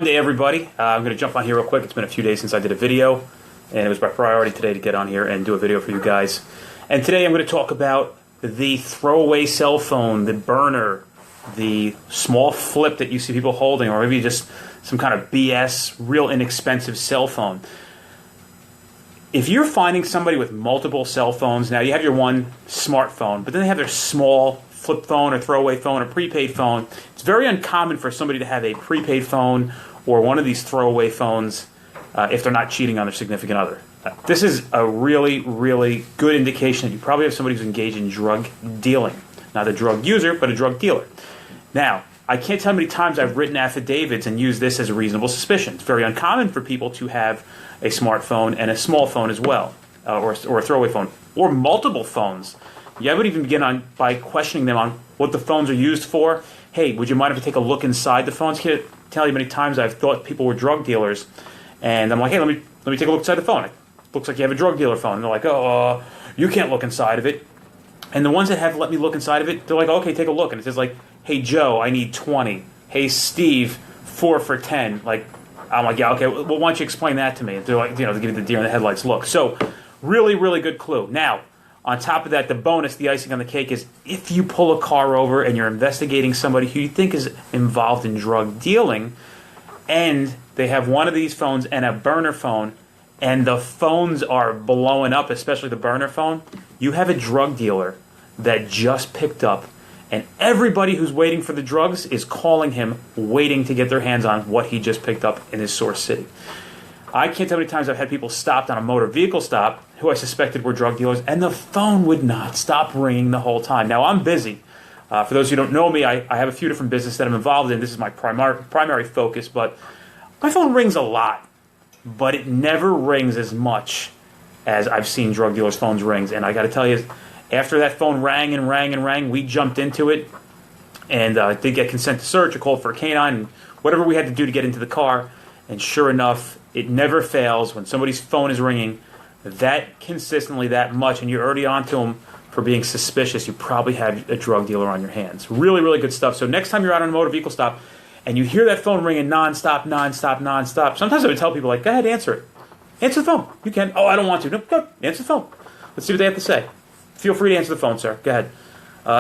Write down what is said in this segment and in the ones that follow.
Monday, everybody. I'm going to jump on here real quick. It's been a few days since I did a video, and it was my priority today to get on here and do a video for you guys. And today I'm going to talk about the throwaway cell phone, the burner, the small flip that you see people holding, or maybe just some kind of BS, real inexpensive cell phone. If you're finding somebody with multiple cell phones, now you have your one smartphone, but then they have their small flip phone or throwaway phone or prepaid phone. It's very uncommon for somebody to have a prepaid phone or one of these throwaway phones if they're not cheating on their significant other. This is a really, really good indication that you probably have somebody who's engaged in drug dealing. Not a drug user, but a drug dealer. Now, I can't tell how many times I've written affidavits and used this as a reasonable suspicion. It's very uncommon for people to have a smartphone and a small phone as well, or a throwaway phone, or multiple phones. I would even begin by questioning them on what the phones are used for. Hey, would you mind if I take a look inside the phones? I can't tell you how many times I've thought people were drug dealers, and I'm like, hey, let me take a look inside the phone. It looks like you have a drug dealer phone. And they're like, oh, you can't look inside of it. And the ones that have let me look inside of it, they're like, okay, take a look. And it says like, hey, Joe, I need 20. Hey, Steve, 4 for 10. Like, I'm like, yeah, okay, well, why don't you explain that to me? And they're like, they give you the deer in the headlights look. So, really, really good clue. Now, on top of that, the bonus, the icing on the cake is if you pull a car over and you're investigating somebody who you think is involved in drug dealing, and they have one of these phones and a burner phone, and the phones are blowing up, especially the burner phone, you have a drug dealer that just picked up, and everybody who's waiting for the drugs is calling him, waiting to get their hands on what he just picked up in his source city. I can't tell how many times I've had people stopped on a motor vehicle stop who I suspected were drug dealers, and the phone would not stop ringing the whole time. Now, I'm busy. For those who don't know me, I have a few different businesses that I'm involved in. This is my primary focus, but my phone rings a lot, but it never rings as much as I've seen drug dealers' phones ring. And I got to tell you, after that phone rang and rang and rang, we jumped into it and did get consent to search. I called for a canine and whatever we had to do to get into the car. And sure enough, it never fails when somebody's phone is ringing that consistently, that much, and you're already onto them for being suspicious. You probably have a drug dealer on your hands. Really, really good stuff. So next time you're out on a motor vehicle stop and you hear that phone ringing nonstop, sometimes I would tell people, like, go ahead, answer it. Answer the phone. You can. Oh, I don't want to. No, go. Answer the phone. Let's see what they have to say. Feel free to answer the phone, sir. Go ahead.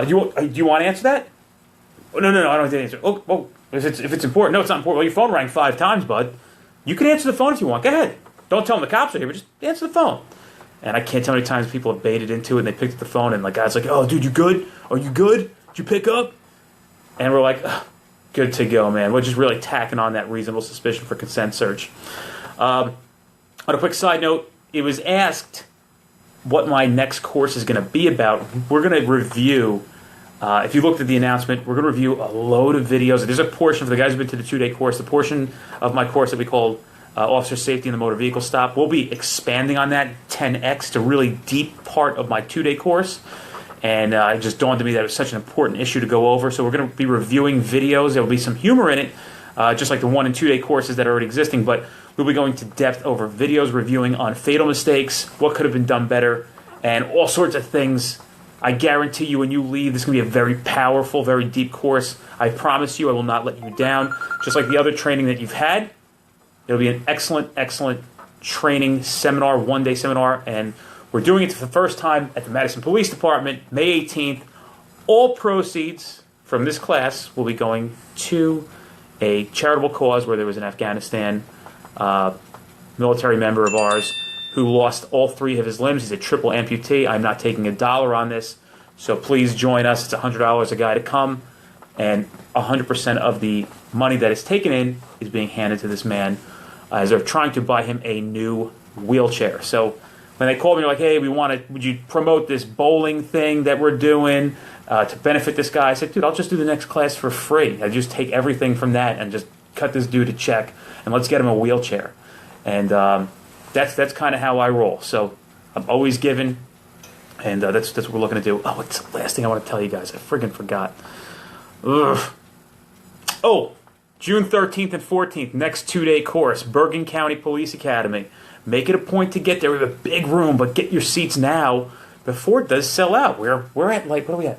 Do you want to answer that? Oh, no, I don't have to answer. Oh, if it's important. No, it's not important. Well, your phone rang 5 times, bud. You can answer the phone if you want. Go ahead. Don't tell them the cops are here, but just answer the phone. And I can't tell how many times people have baited into it and they picked up the phone and the guy's like, oh, dude, you good? Are you good? Did you pick up? And we're like, oh, good to go, man. We're just really tacking on that reasonable suspicion for consent search. On a quick side note, it was asked what my next course is going to be about. We're going to review, if you looked at the announcement, we're going to review a load of videos. There's a portion for the guys who've been to the 2-day course, the portion of my course that we call Officer Safety in the Motor Vehicle Stop. We'll be expanding on that 10x to a really deep part of my 2-day course. And it just dawned on me that it was such an important issue to go over. So we're going to be reviewing videos. There will be some humor in it, just like the 1- and 2-day courses that are already existing. But we'll be going to depth over videos, reviewing on fatal mistakes, what could have been done better, and all sorts of things. I guarantee you when you leave, this is going to be a very powerful, very deep course. I promise you I will not let you down. Just like the other training that you've had, it'll be an excellent, excellent training seminar, 1-day seminar, and we're doing it for the first time at the Madison Police Department, May 18th. All proceeds from this class will be going to a charitable cause where there was an Afghanistan military member of ours who lost all 3 of his limbs. He's a triple amputee. I'm not taking $1 on this, so please join us. It's $100 a guy to come, and 100% of the money that is taken in is being handed to this man as they're trying to buy him a new wheelchair. So when they called me, they're like, hey, would you promote this bowling thing that we're doing to benefit this guy? I said, dude, I'll just do the next class for free. I just take everything from that and just cut this dude a check, and let's get him a wheelchair. And that's kind of how I roll. So I'm always giving, and that's what we're looking to do. Oh, it's the last thing I want to tell you guys. I friggin' forgot. Ugh. Oh, June 13th and 14th, next 2-day course, Bergen County Police Academy. Make it a point to get there. We have a big room, but get your seats now before it does sell out. We're at, like, what are we at?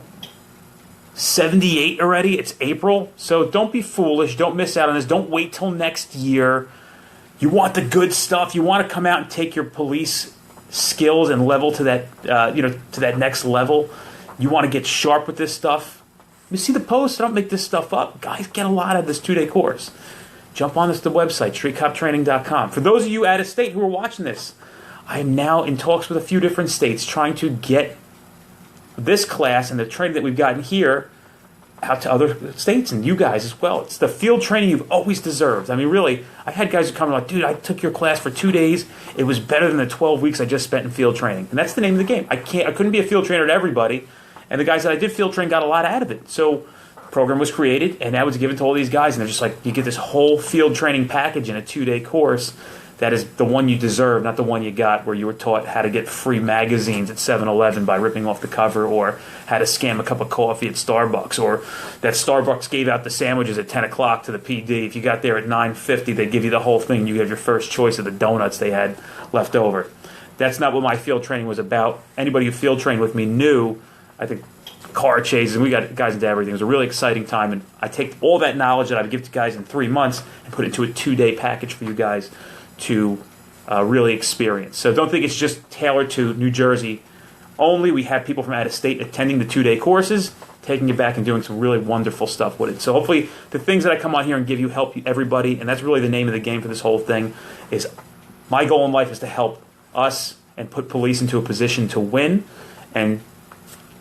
78 already. It's April. So don't be foolish. Don't miss out on this. Don't wait till next year. You want the good stuff. You want to come out and take your police skills and level to that, to that next level. You want to get sharp with this stuff. You see the post? I don't make this stuff up. Guys, get a lot out of this 2-day course. Jump on the website, streetcoptraining.com. For those of you out of state who are watching this, I am now in talks with a few different states trying to get this class and the training that we've gotten here out to other states and you guys as well. It's the field training you've always deserved. I mean, really, I had guys who come like, dude, I took your class for 2 days. It was better than the 12 weeks I just spent in field training. And that's the name of the game. I couldn't be a field trainer to everybody. And the guys that I did field train got a lot out of it. So the program was created, and now it's given to all these guys. And they're just like, you get this whole field training package in a 2-day course. That is the one you deserve, not the one you got where you were taught how to get free magazines at 7-Eleven by ripping off the cover, or how to scam a cup of coffee at Starbucks, or that Starbucks gave out the sandwiches at 10 o'clock to the PD. If you got there at 9:50, they'd give you the whole thing. You have your first choice of the donuts they had left over. That's not what my field training was about. Anybody who field trained with me knew, I think, car chases, and we got guys into everything. It was a really exciting time, and I take all that knowledge that I would give to guys in 3 months and put it into a 2-day package for you guys to really experience. So don't think it's just tailored to New Jersey only. We have people from out of state attending the 2-day courses, taking it back and doing some really wonderful stuff with it. So hopefully the things that I come on here and give you help everybody, and that's really the name of the game for this whole thing. Is my goal in life is to help us and put police into a position to win and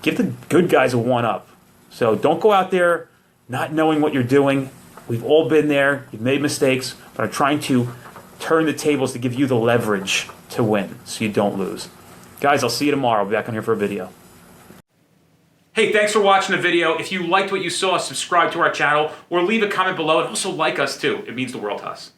give the good guys a one-up. So don't go out there not knowing what you're doing. We've all been there. You've made mistakes, but I'm trying to turn the tables to give you the leverage to win so you don't lose. Guys, I'll see you tomorrow. I'll be back on here for a video. Hey, thanks for watching the video. If you liked what you saw, subscribe to our channel or leave a comment below, and also like us too. It means the world to us.